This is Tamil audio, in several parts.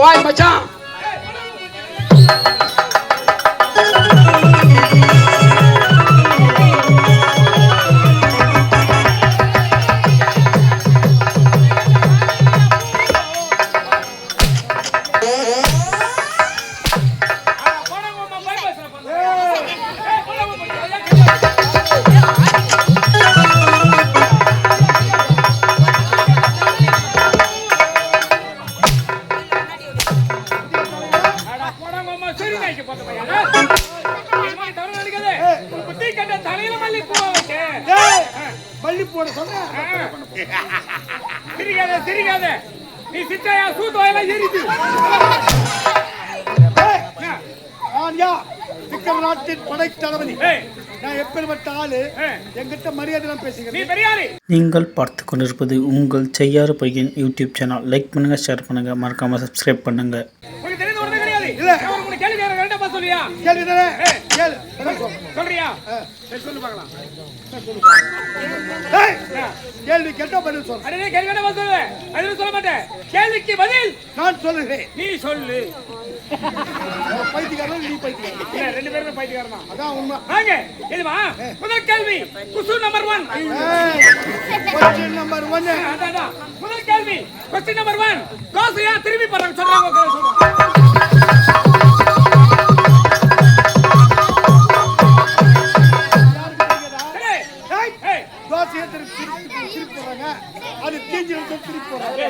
வாய் மச்சான். நீ சித்தையா சூத்து வாயில எரிது. சிக்கல் நாட்டின் படை தளபதி. நான் எப்பேற்பட்ட ஆளு, என்கிட்ட மரியாதை பேசுகிறேன். நீங்கள் பார்த்து கொண்டிருப்பது உங்கள் செய்யாறு பையன் யூடியூப் சேனல். லைக் பண்ணுங்க, ஷேர் பண்ணுங்க, மறக்காம சப்ஸ்கிரைப் பண்ணுங்க. கேள்வி கேட்டா பதில் சொல்ல. சொல்ல மாட்டேன். கேள்விக்கு பதில் நான் சொல்லுகிறேன், நீ சொல்லு. பைத்தியக்காரன் நீ பைத்தியக்காரன், ரெண்டு பேரும் பைத்தியக்காரன் தான். அதான் உண்மை. வாங்க இதுவா முதல் கேள்வி. குசு நம்பர் 1. Question number 1. அதான் முதல் கேள்வி. Question number 1. கோசையா திரும்பி போறாங்க சொல்றாங்க. அது தீஞ்சில திருப்பி போறாங்க.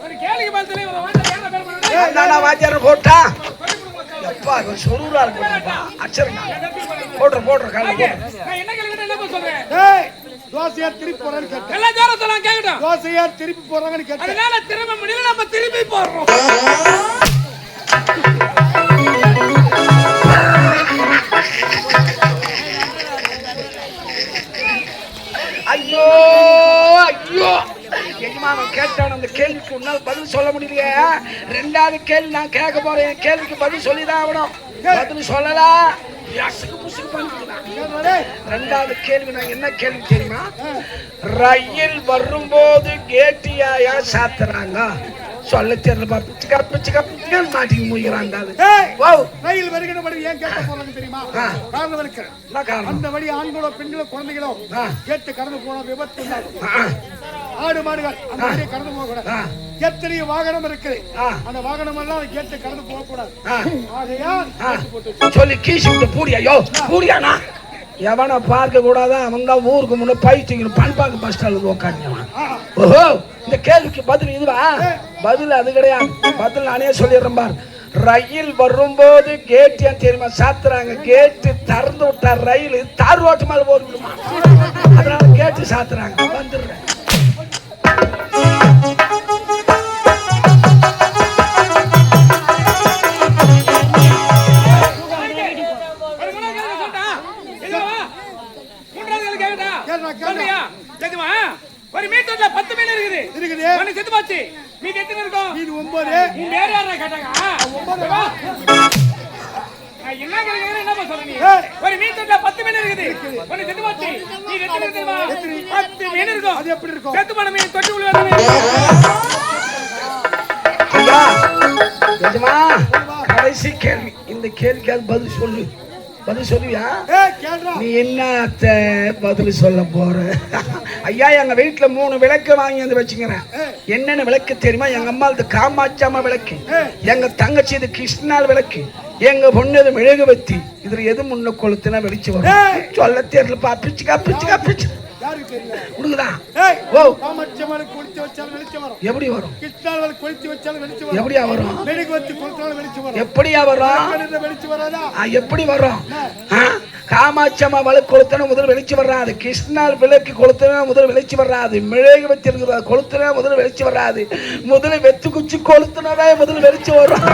ஒரு கேள்வி பதிலே நானா வாத்தியார போட்டா அப்பா சொருரா இருக்குப்பா. அச்சரங்க போட்ற கால போட்ற. நான் என்ன கேள்வி என்ன சொல்றேன்? டேய் தோசையா திருப்பி போறான்னு கேட்டேன். எல்லா ஜார சொல்லலாம் கேக்கட்டும். தோசையா திருப்பி போறாங்கன்னு கேட்டேன். அதனால திரும்ப முடியல, நம்ம திருப்பி போறோம். ஐயோ ஐயோ எஜமானன் கேட்டான். அந்த கேள்விக்கு உன்னால் பதில் சொல்ல முடியலையே. ரெண்டாவது கேள்வி நான் கேட்க போறேன். என் கேள்விக்கு பதில் சொல்லிதான் ஆகணும். பதில் சொல்லலாம் ரெண்டாவது கேள்வி. நான் என்ன கேள்வி தெரியுமா? ரயில் வரும்போது கேட்டியாயா சாத்துறாங்க சொல்ல தெரியல. பிச்சுக்கா மாட்டிக்கு முடிக்கிறாங்க. ரயில் வருகிற வழி ஏன் கேட்ட போறாங்க தெரியுமா? காரணம் இருக்கு. அந்த வழி ஆண்களோ பெண்களோ குழந்தைகளோ கேட்டு கடந்து போன விபத்து ஆடு மாடுகள் அந்த வழியை கடந்து போக கூடாது. எத்தனையோ வாகனம் இருக்கு, அந்த வாகனம் எல்லாம் கேட்டு கடந்து போக கூடாது. ஆகையால் சொல்லி கீசிட்டு பூடியா பூடியானா எவனை பார்க்க கூடாதா? அவன் தான் ஊருக்கு முன்ன பைத்திங்க பண்பாங்க பஸ் ஸ்டாண்ட் உட்காந்துவான். ஓஹோ இந்த கேள்விக்கு பதில் இதுவா? பதில் அது கிடையாது. பதில் நானே சொல்லிடுறேன் பார். ரயில் வரும்போது கேட் ஏன் தெரியுமா சாத்துறாங்க? கேட்டு திறந்து விட்டா ரயில் தார் ஓட்டு மேல போடுமா, அதனால கேட்டு சாத்துறாங்க. வந்துடுறேன். ஒரு மீட்டர்ல 10 மீன் இருக்குது. ஒன்னு செத்து போச்சு. மீதி எத்தனை இருக்கும்? மீதி 9. நீ வேற யாரா கேட்டாங்க? 9 வா. நான் என்ன கேக்குறேன் என்ன சொல்ற நீ? ஒரு மீட்டர்ல 10 மீன் இருக்குது. ஒன்னு செத்து போச்சு. மீதி எத்தனை தெரியுமா? 10 மீன் இருக்கும். அது எப்படி இருக்கும்? செத்து போன மீன் தொட்டி உள்ள வரணும். ஐயா எஜமா கடைசி கேள்வி. இந்த கேள்விக்கு பதில் சொல்லு. பதில் சொல்லுவியா? நீ என்ன பதில் சொல்ல போற? ஐயா எங்க வீட்டுல 3 விளக்கு வாங்கி வந்து வச்சுக்கிறேன். என்னென்ன விளக்கு தெரியுமா? எங்க அம்மா காமாட்சி அம்மா விளக்கு, எங்க தங்கச்சி இது கிருஷ்ணால் விளக்கு, எங்க பொண்ணு மெழுகுவத்தி. இதுல எது முன்ன கொளுத்துனா வெளிச்சு வரும் சொல்ல தெரியலப்பா. பிச்சுக்கா எப்படி வரும்? எப்படியா வரும்? எப்படியா வரும்? எப்படி வரும்? காமாட்சி அம்மா விளக்கு கொளுத்தன முதல் வெளிச்சு வர்றாது. கிருஷ்ணால் விளக்கு கொளுத்தன முதல் வெளிச்சு வர்றாது. மெழுகுவத்தி இருக்கிறது கொளுத்தன முதல் வெளிச்சு வர்றாது. முதல்ல வெத்து குச்சி கொளுத்துனதா முதல் வெளிச்சு வரும்.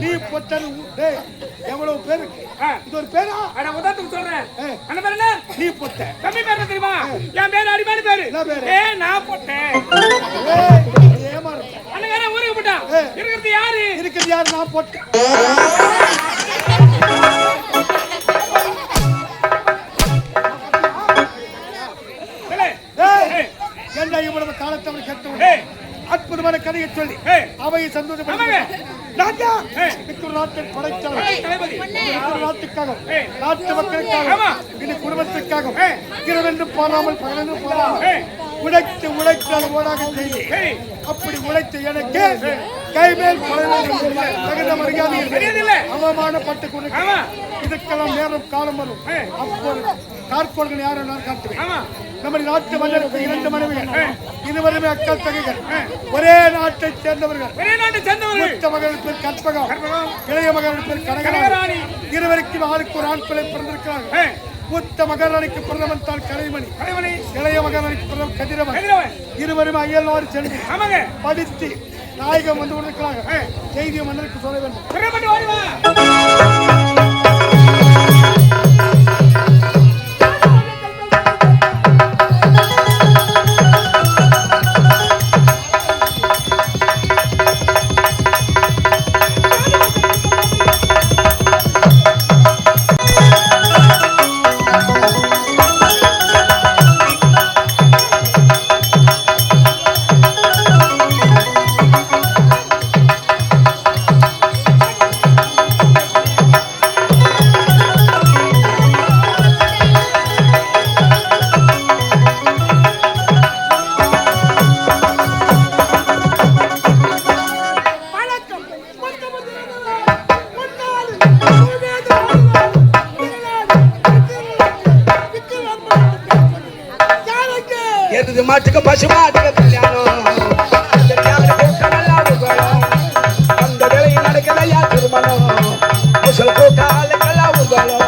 நீ பொட்டல் எவ்வளவு பேரு இது ஒரு பேரா? உதாரணத்துக்கு சொல்றேன். அந்த பேர் என்ன? நீ பொட்ட. தம்பி பேர் தெரியுமா? என் பேர் அடிமான பேரு. நான் பொட்டேன். அண்ணன் ஊருக்கு போட்டா இருக்கிறது யாரு? இருக்கிறது யாரு? நான் பொட்டேன். என்ன இவ்வளவு காலத்தவரை கேட்டவன் அற்புதமான கதையை சொல்லி அவையை சந்தோஷப்படுத்த ராஜா நாட்டின் படைத்தலைவர் நாட்டுக்காக நாட்டு மக்களுக்காக இந்த குடும்பத்திற்காக இரவென்று பாராமல் பகலென்று பாராமல் உழைத்து உழைத்தால் ஓடாக செய்து அப்படி உழைத்த எனக்கு கைமேல் தகுந்த மரியாதை அவமானப்பட்டு கொண்டு இதுக்கெல்லாம் நேரம் காலம் வரும். அப்போது கார்கோள்கள் யாரும் நான் காட்டுவேன். நம்ம நாட்டு மன்னருக்கு 2 மனைவிகள், இருவருமே அக்கா தகைகள், ஒரே நாட்டை சேர்ந்தவர்கள். மூத்த மகள் பேர் கற்பகம், இளைய மகள் பேர் கனகராணி. இருவருக்கும் ஆளுக்கு ஒரு ஆண் பிள்ளை பிறந்திருக்கிறார்கள். மூத்த மகாராணிக்கு பிரதமன் தான் கலைமணி, இளைய மகாராணிக்கு பிரதமன் கதிரவன். இருவரும் அயல்நாடு சென்று படித்து நாயகம் வந்து கொண்டிருக்கிறார்கள். செய்தியை மன்னருக்கு சொல்ல வேண்டும். மாட்டுக்கு பசு மாட்டுக்கு கல்யாணம் அந்த வேலையில் நடக்கலையா திருமணம் முசல் கூட்டால கல்லா ஊர்வலம்.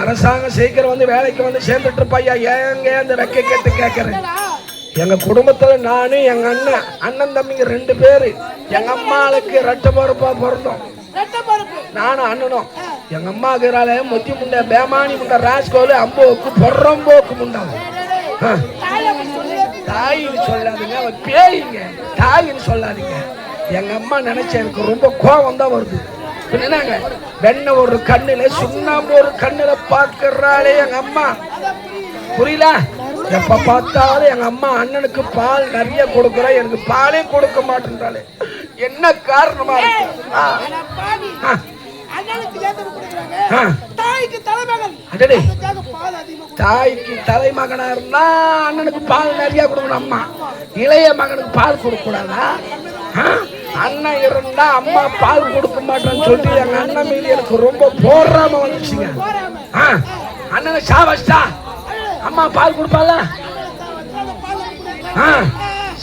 அரசாங்கம் சீக்கிரம் வந்து வேலைக்கு வந்து சேர்ந்துட்டு இருப்பையா. ஏங்க அந்த வெக்க கேட்டு கேட்கறேன். எங்க குடும்பத்துல நானு எங்க அண்ணன் தம்பிங்க 2 பேரு. எங்க அம்மாளுக்கு ரெட்ட பொறுப்பா பிறந்தோம். நானும் அண்ணனும். எங்க அம்மா இருக்கிறால முத்தி முண்டை பேமானி முண்டை ராஸ்கோலு அம்போக்கு பொறம்போக்கு முண்டாவும். தாயின்னு சொல்லாதீங்க, பேயிங்க. தாயின்னு சொல்லாதீங்க. எங்க அம்மா நினைச்ச எனக்கு ரொம்ப கோபம் தான் வருது. என்னங்க வெண்ண ஒரு கண்ணுல சுண்ணாம்பு ஒரு கண்ணுல பாக்குறாளே எங்க அம்மா. புரியல? எப்ப பார்த்தாலும் எங்க அம்மா அண்ணனுக்கு பால் நிறைய கொடுக்குற, எனக்கு பாலே கொடுக்க மாட்டேன்றாளே. என்ன காரணமா இருக்கு? தாய்க்கு தலைமகனா இருந்தா அண்ணனுக்கு பால் நிறைய கொடுக்கணும் அம்மா. இளைய மகனுக்கு பால் கொடுக்க கூடாதா? அண்ணன் இருந்தா அம்மா பால் கொடுக்க மாட்டேன்னு சொல்லி எங்க அண்ணன் மீது எனக்கு ரொம்ப போராம வந்துச்சுங்க. அண்ணனை சாவச்சா அம்மா பால் கொடுப்பால.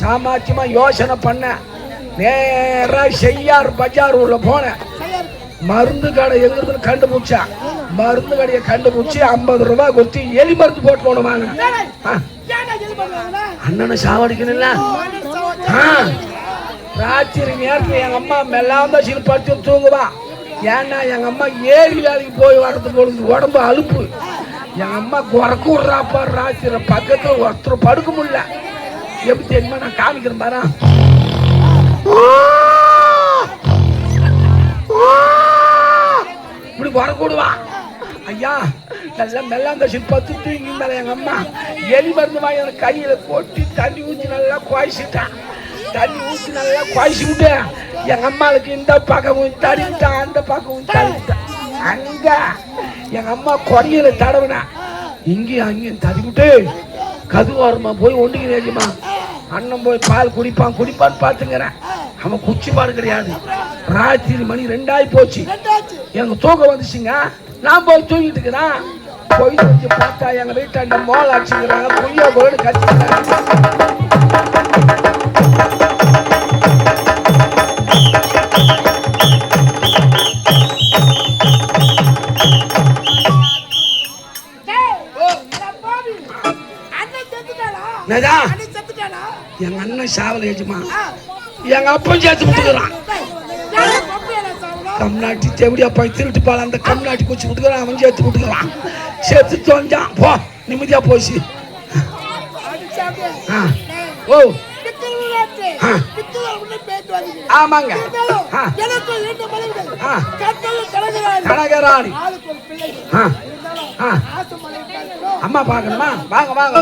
சாமாச்சியமா யோசனை பண்ண நேரா செய்யார் பஜார் உள்ள போனேன். மருந்து கடை எங்கிறது கண்டுபிடிச்சா. மருந்து கடையை கண்டுபிடிச்சி 50 ரூபாய் கொடுத்து எலி மருந்து போட்டு போன வாங்க. அண்ணனை சாவடிக்கணும்ல. ராத்திரி நேரத்தில் எங்க அம்மா மெல்லாம சிறுபடுத்தி தூங்குவா. ஏன்னா எங்க அம்மா ஏரி வேலைக்கு போய் வர்றதுக்கு உடம்பு அலுப்பு. எங்க அம்மா குறக்கு விடுறாப்பா. ராத்திரி பக்கத்துல ஒருத்தர் படுக்க முடியல. எப்படி தெரியுமா? நான் காமிக்கிறேன் பாரு. இப்படி குறக்கு விடுவா. ஐயா நல்லா மெல்லாந்தசி 10 தூங்கி மேல எங்க அம்மா எலி மருந்து வாங்கி எனக்கு கையில கொட்டி தண்ணி ஊற்றி நல்லா குவாய்ச்சிட்டான். தண்ணி ஊற்றி நல்லா குவாய்ச்சி விட்டு எங்க அம்மாளுக்கு இந்த பக்கமும் தடிவிட்டான், அந்த பக்கமும் தடிவிட்டான். அங்க எங்க அம்மா கொடையில தடவுனா இங்கேயும் அங்கேயும் தடிவிட்டு கதுவோரமா போய் ஒண்டிக்கிறேஜிமா அண்ணன் போய் பால் குடிப்பான்னு பார்த்துங்கிறேன். அவன் குச்சி பாடு கிடையாது. ராத்திரி மணி 2 ஆகி போச்சு. எங்க தூக்கம் வந்துச்சுங்க. நான் போய் தூங்கிட்டு இருக்கிறேன். போய் தூக்கி பார்த்தா எங்க வீட்டாண்ட மோல் அடிச்சுக்கிறாங்க. பொய்யா போய் கத்திக்கிறாங்க. எங்க அண்ணன் சாவல ஏச்சுமா, எங்க அப்பன் சேர்த்து விட்டுக்கிறான். கம்நாட்டி தேவடியா போய் திருட்டு பால் அந்த கம்நாட்டி குச்சி விட்டுக்கிறான். அவன் சேர்த்து விட்டுக்கிறான். சேர்த்து தோஞ்சான். போ நிம்மதியா போச்சு. ஓ ஆமாங்க. கனகராணி அம்மா பாக்கணுமா? வாங்க வாங்க.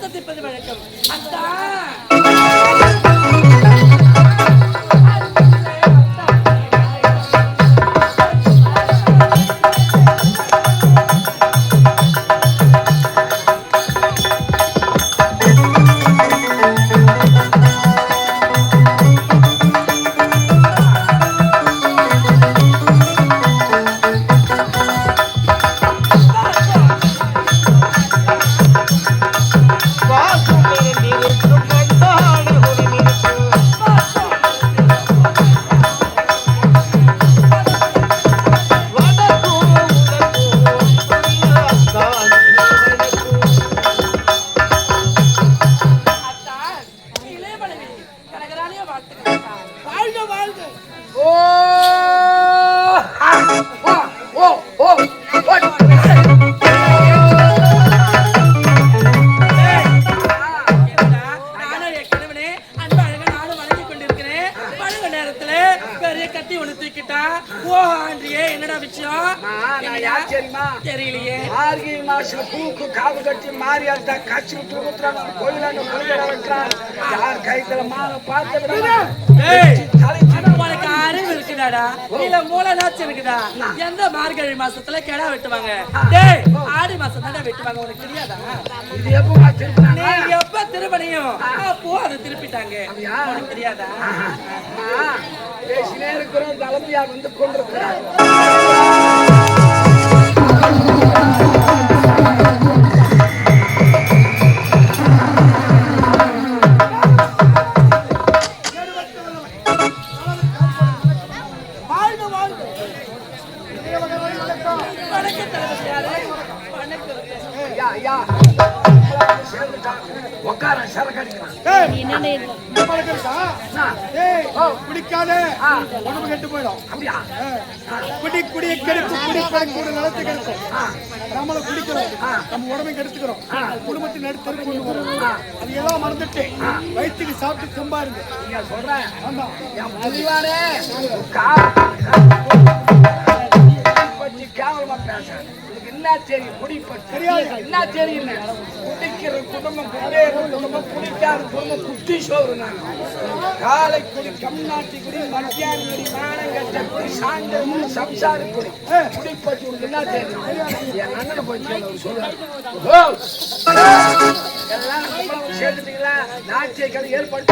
சந்திப்பது வழக்கம். வாழ்க வாழ்க. ஓ ஓ ஓ என்னடா விஷயம்? தெரியலையே. மார்கழி மாசம் பூக்கு காவு கட்டி மாரியாத்தா காட்சி விட்டு ஊத்துறாங்க. கோயிலாண்ட முருகரை வைக்கிறாங்க. யார் கைத்துல மாலை பார்த்து உனக்கு அறிவு இருக்குதாடா? இல்ல மூலநாச்சு இருக்குதா? எந்த மார்கழி மாசத்துல கிடா வெட்டுவாங்க? டேய், ஆடி மாசம் தானே வெட்டுவாங்க. உனக்கு தெரியாதா? இது எப்ப நீ எப்ப திருப்பணியும் அப்போ அதை திருப்பிட்டாங்க. உனக்கு தெரியாதா? பேசினே இருக்கிறோம். தலைமையா வந்து கொண்டிருக்கிறார். குடிக்காத உடம்பு கெட்டு போயிடும். குடி குடிய கெடுத்து குடி கூட நடத்து கெடுக்கும். நம்மள குடிக்கிறோம், நம்ம உடம்பை கெடுத்துக்கிறோம், குடும்பத்தின் நடுத்தருக்கு கொண்டு வரும். அது எல்லாம் மறந்துட்டு வயிற்றுக்கு சாப்பிட்டு செம்பாருங்க. சொல்றேன் கேவலமா பேசுறேன். என்ன தெரியும்? என்ன தெரியும்? குடிக்கிற குடும்பம் குடிக்காத குடும்பம் குட்டி சோறு. நான் காலை குடி, கம்நாட்டி குடி, மத்தியான குடி, மானங்கட்ட குடி, சாயந்தரம் சம்சார குடி, குடிப்பட்டு உனக்கு என்ன தெரியும்? என் அண்ணனை போய் சொல்லுவாங்க. எல்லாம் சேர்த்துட்டீங்களா? நாட்டிய கதை ஏற்படுத்த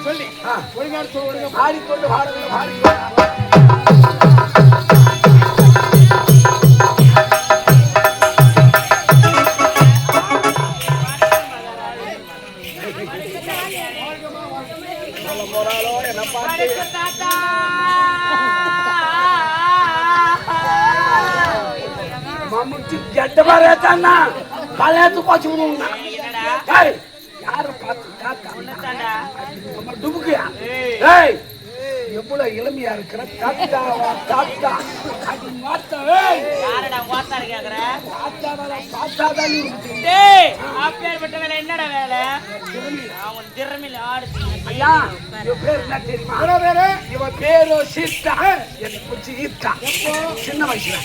சொல்லி ஆடிக்கொண்டு மம்முட்டி கெட்ட பாருன்னா பழையத்து போச்சு யாரு பார்த்து டுபுக்கியா? எவ்வளவு இளமையா இருக்கிற தாத்தாவா தாத்தா அது என்னடா வேலை? ஐயா இவ பேர் என்ன தெரியுமா? இவ பேரோ சீத்தா. எனக்கு பிடிச்சி ஈத்தா. சின்ன வயசுல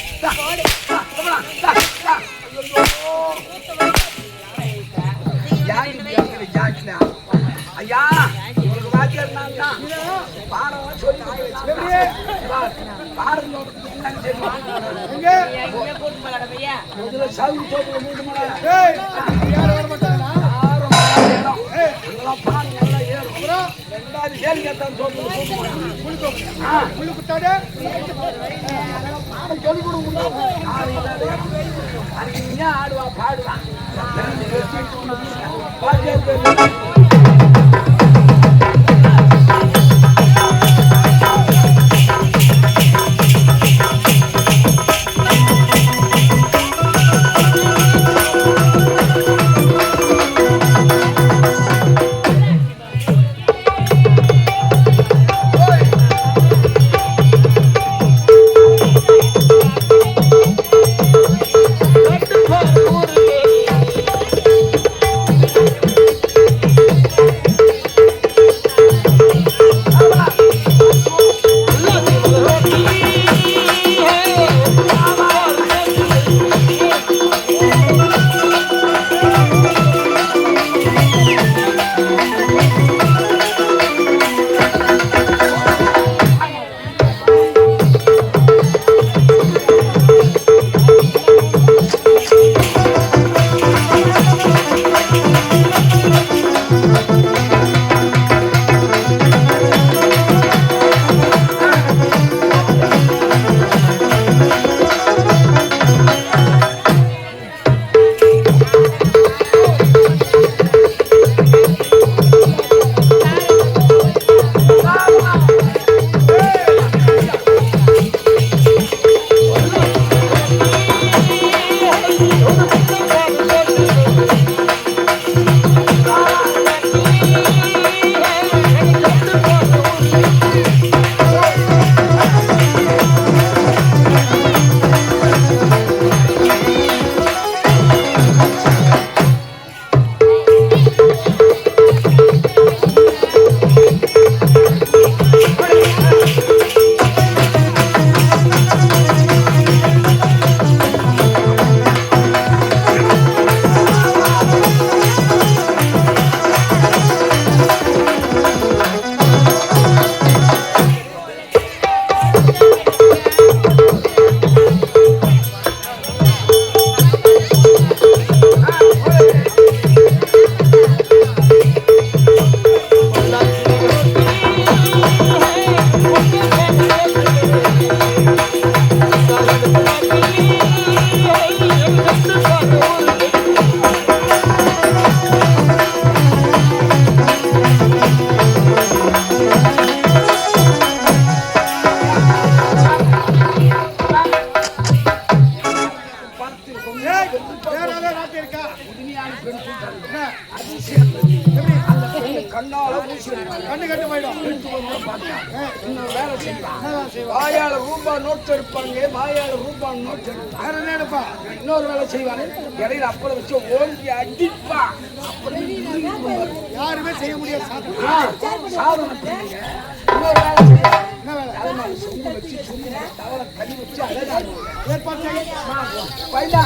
ஐயா உங்களுக்கு வாத்தியார் நான் தான். பாடம் சொல்லி பாடம் முதல்ல சவுண்ட் போட்டு மூணு மணி பாடம் நல்லா ஏறும். ரெண்டாவது கேள்வி கேட்டான் தோப்பு புள்ளு குத்தாடு சொல்லி கொடுக்க ஆடுவா பாடுவான் கண்ணு கட்டு போயிடும். இன்னும் வேலை செய்வான். வாயால ரூபா நோட்டு எடுப்பாங்க, வாயால ரூபா நோட்டு வேற என்ன எடுப்பா? இன்னொரு வேலை செய்வானு இடையில அப்புறம் வச்சு ஓங்கி அடிப்பா. யாருமே செய்ய முடியாது. சாதனை பண்ணுங்க. இன்னொரு வேலை செய்வான். என்ன வேலை? தலைமையில சொம்பு வச்சு சொம்பு தவளை கறி வச்சு அழகாக ஏற்பாடு செய்ய. பைலா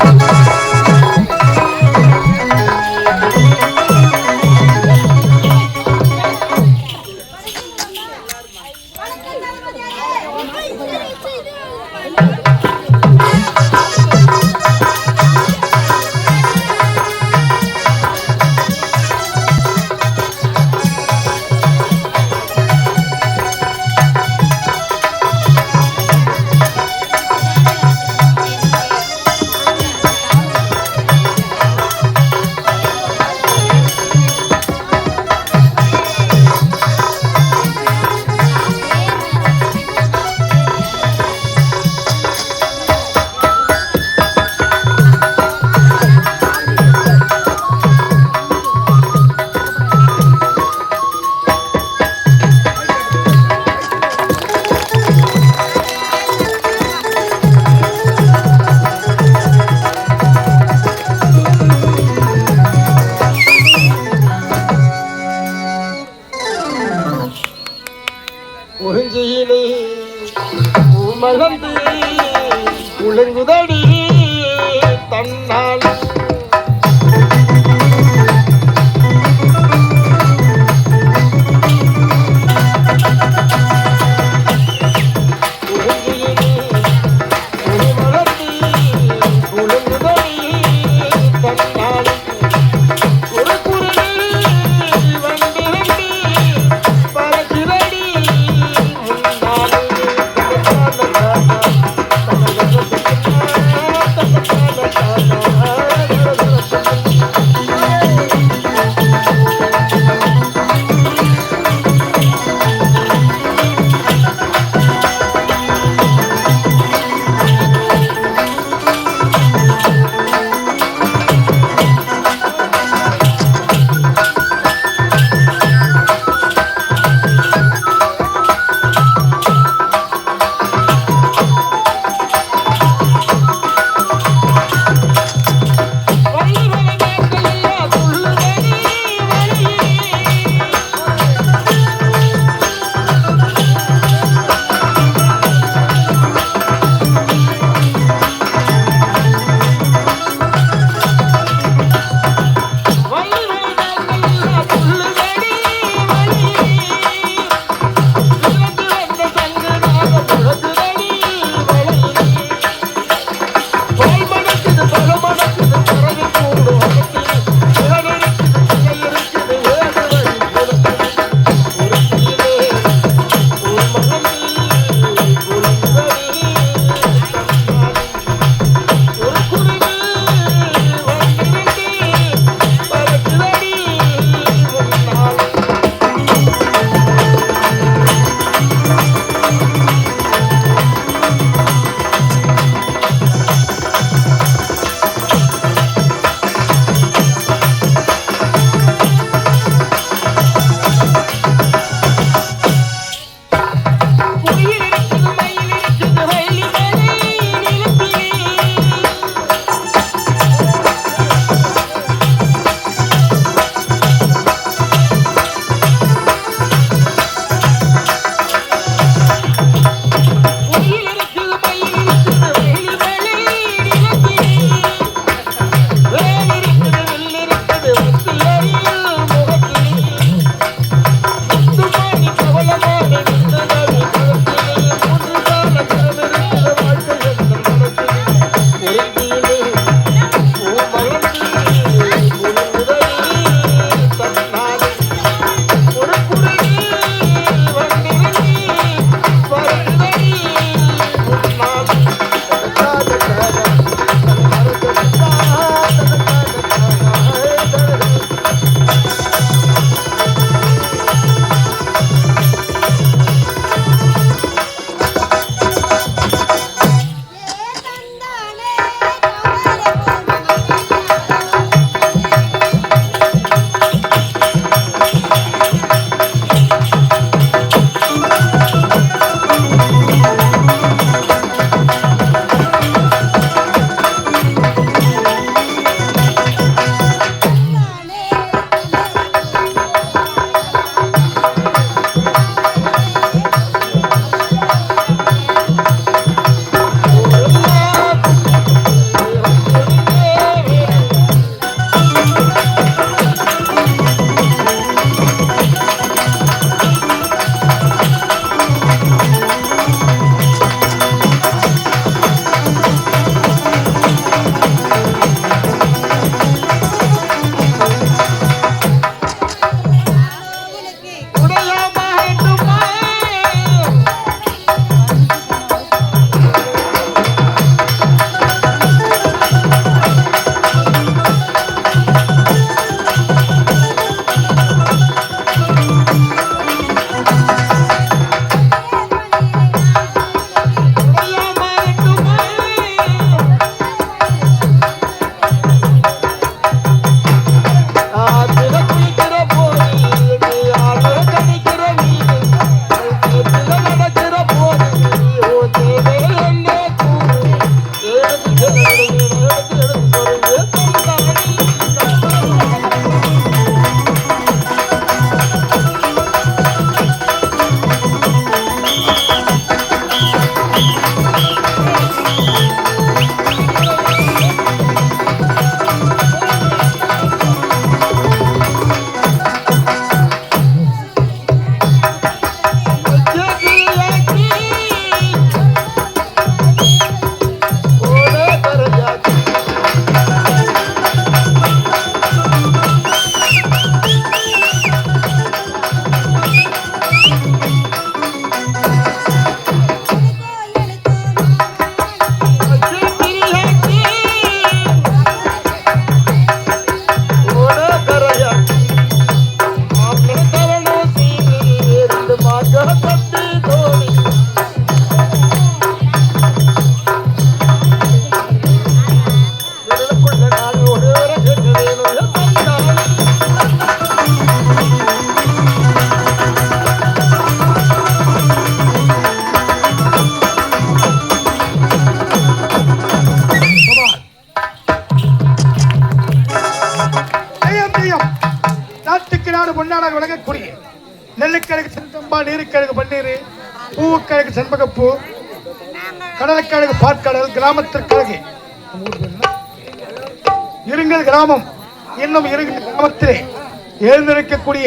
விவசாயம் நாட்டுக்கு நாடு பொன்னாடாக விளங்கக்கூடிய நெல்லுக்கிழங்கு செந்தம்பா, நீருக்கிழங்கு பன்னீர், பூவுக்கிழங்கு செண்பகப்பூ, கடலுக்கிழங்கு பாற்கடல், கிராமத்திற்கிழங்கு இருங்கல் கிராமம். இன்னும் இருங்கல் கிராமத்திலே எழுந்திருக்கக்கூடிய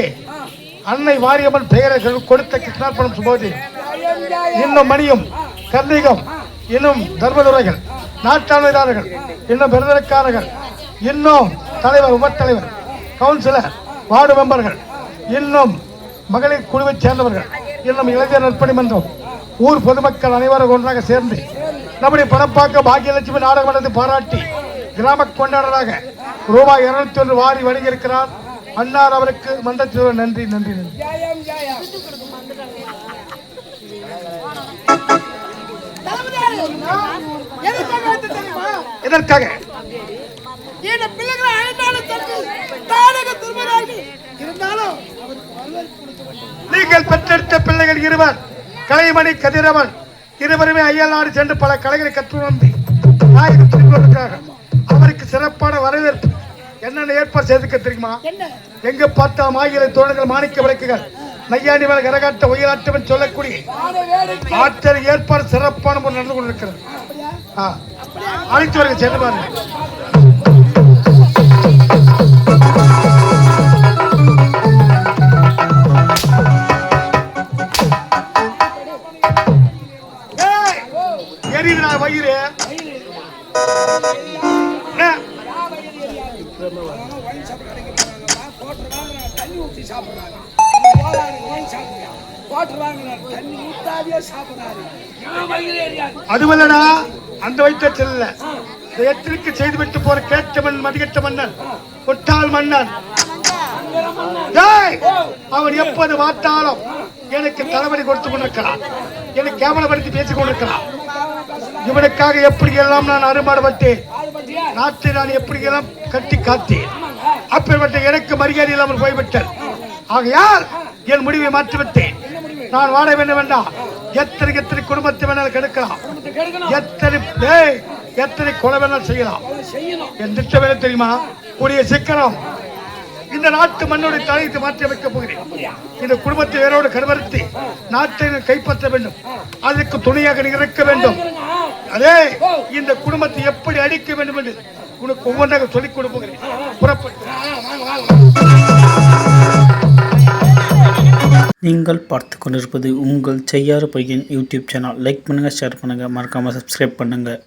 அன்னை மாரியம்மன் பெயரை கொடுத்த கிருஷ்ணார்பணம் சுபோதி, இன்னும் மணியும் கர்ணீகம், இன்னும் தர்மதுரைகள், நாட்டாண்மைதாரர்கள், இன்னும் விருதக்காரர்கள், இன்னும் தலைவர், உபத்தலைவர், கவுன்சிலர், வார்டு மெம்பர்கள், இன்னும் மகளிர் குழுவைச் சேர்ந்தவர்கள், இன்னும் இளைஞர் நற்பணி மன்றம், ஊர் பொதுமக்கள் அனைவரும் ஒன்றாக சேர்ந்து நம்முடைய பணப்பாக்க பாக்கியலட்சுமி நாடக மன்றத்தை பாராட்டி கிராம கொண்டாடராக ரூபாய் 201 வாரி வழங்கியிருக்கிறார். அன்னார் அவருக்கு மன்றத்தில் நன்றி நன்றி நன்றி. எதற்காக நீங்கள் பெற்றெடுத்த பிள்ளைகள் இருவர், கலைமணி, கதிரவன் இருவருமே அயல் நாடு சென்று பல கலைகளை கற்றுணர்ந்து அவருக்கு சிறப்பான வரவேற்பு என்னென்ன ஏற்பாடு செய்திருக்க தெரியுமா? எங்க பார்த்தா மாயிலை தோழர்கள், மாணிக்க விளக்குகள், நையாண்டி மேல கரகாட்ட ஒயிலாட்டம் சொல்லக்கூடிய ஆற்றல் ஏற்பாடு சிறப்பான முறை நடந்து கொண்டிருக்கிறது. அழைத்து வருக, சென்று பாருங்க. எரியுதுடா வயிறு. அதுவல்லடா அந்த வயிற்று செல்ல எத்திற்கு செய்துவிட்டு போற கேட்டவன் மதிகட்ட மன்னன், கொட்டால் மன்னன். அவன் எப்போது பார்த்தாலும் எனக்கு தலைவலி கொடுத்து கொண்டிருக்கிறான், எனக்கு கேவலப்படுத்தி பேசிக் கொண்டிருக்கிறான். இவனுக்காக எப்படி எல்லாம் நான் அருமாறுபட்டேன், நாட்டை நான் எப்படி எல்லாம் கட்டி காத்தேன். அப்பேற்பட்ட எனக்கு மரியாதை இல்லாமல் போய்விட்டேன். ஆகையால் என் முடிவை மாற்றிவிட்டேன். நான் வாட வேண்டும் வேண்டாம். எத்தனை எத்தனை குடும்பத்தை வேணாலும் கெடுக்கலாம், எத்தனை கொலை வேணாலும் செய்யலாம். என் திட்டம் என்ன தெரியுமா? கூடிய சீக்கிரம் இந்த நாட்டு மண்ணோட தலையத்தை மாற்றி அமைக்க போகிறேன். இந்த குடும்பத்தை வேரோடு கருவறுத்து நாட்டை கைப்பற்ற வேண்டும். அதற்கு துணையாக நீ இருக்க வேண்டும். அதே இந்த குடும்பத்தை எப்படி அடிக்க வேண்டும் என்று உனக்கு ஒவ்வொன்றாக சொல்லிக் கொடுப்போகிறேன். புறப்பட்டு நீங்கள் பார்த்து கொண்டிருப்பது உங்கள் செய்யாறு பையன் யூடியூப் சேனல். லைக் பண்ணுங்கள், ஷேர் பண்ணுங்கள், மறக்காமல் சப்ஸ்கிரைப் பண்ணுங்கள்.